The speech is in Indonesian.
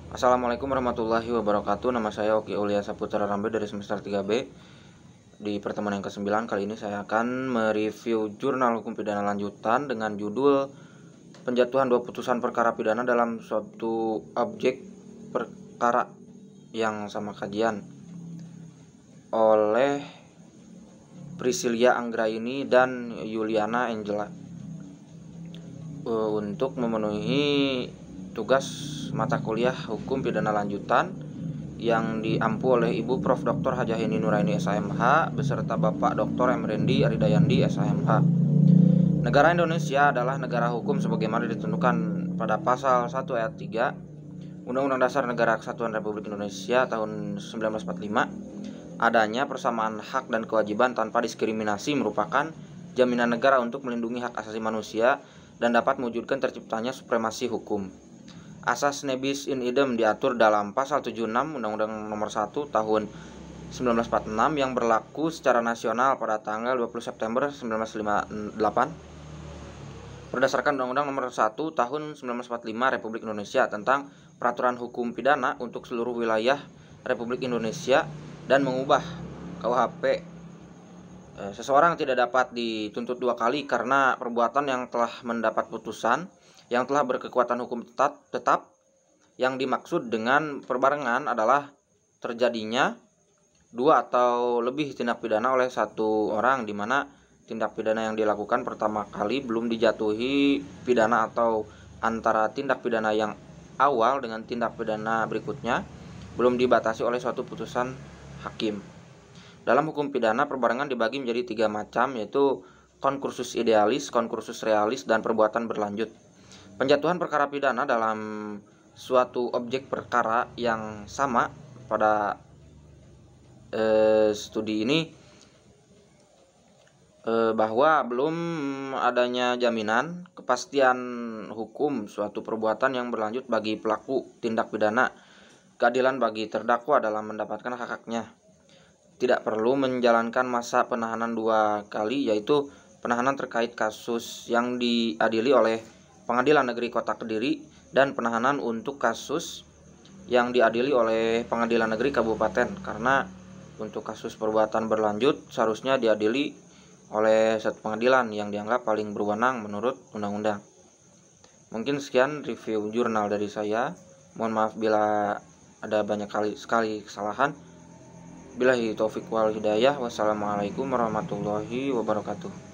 Assalamualaikum warahmatullahi wabarakatuh. Nama saya Oki Aulia Saputra Rambe dari semester 3B. Di pertemuan yang ke-9 kali ini saya akan mereview jurnal hukum pidana lanjutan dengan judul penjatuhan 2 putusan perkara pidana dalam suatu objek perkara yang sama kajian oleh Priscilia Anggraini dan Yuliana Angela untuk memenuhi tugas mata kuliah hukum pidana lanjutan yang diampu oleh Ibu Prof. Dr. Hajahini Nuraini SHMH beserta Bapak Dr. Emrendi Aridayandi SHMH. Negara Indonesia adalah negara hukum sebagaimana ditentukan pada pasal 1 ayat 3 Undang-Undang Dasar Negara Kesatuan Republik Indonesia tahun 1945. Adanya persamaan hak dan kewajiban tanpa diskriminasi merupakan jaminan negara untuk melindungi hak asasi manusia dan dapat mewujudkan terciptanya supremasi hukum. Asas nebis in idem diatur dalam pasal 76 Undang-Undang Nomor 1 Tahun 1946 yang berlaku secara nasional pada tanggal 20 September 1958 berdasarkan Undang-Undang Nomor 1 Tahun 1945 Republik Indonesia tentang peraturan hukum pidana untuk seluruh wilayah Republik Indonesia dan mengubah KUHP. Seseorang tidak dapat dituntut 2 kali karena perbuatan yang telah mendapat putusan yang telah berkekuatan hukum tetap. Yang dimaksud dengan perbarengan adalah terjadinya 2 atau lebih tindak pidana oleh 1 orang, di mana tindak pidana yang dilakukan pertama kali belum dijatuhi pidana atau antara tindak pidana yang awal dengan tindak pidana berikutnya belum dibatasi oleh suatu putusan hakim. Dalam hukum pidana, perbarengan dibagi menjadi 3 macam, yaitu konkursus idealis, konkursus realis, dan perbuatan berlanjut. Penjatuhan perkara pidana dalam suatu objek perkara yang sama pada studi ini bahwa belum adanya jaminan kepastian hukum suatu perbuatan yang berlanjut bagi pelaku tindak pidana, keadilan bagi terdakwa dalam mendapatkan hak-haknya. Tidak perlu menjalankan masa penahanan 2 kali, yaitu penahanan terkait kasus yang diadili oleh Pengadilan Negeri Kota Kediri dan penahanan untuk kasus yang diadili oleh Pengadilan Negeri Kabupaten, karena untuk kasus perbuatan berlanjut seharusnya diadili oleh satu pengadilan yang dianggap paling berwenang menurut undang-undang. Mungkin sekian review jurnal dari saya. Mohon maaf bila ada banyak sekali kesalahan. Billahi taufik wal hidayah. Wassalamualaikum warahmatullahi wabarakatuh.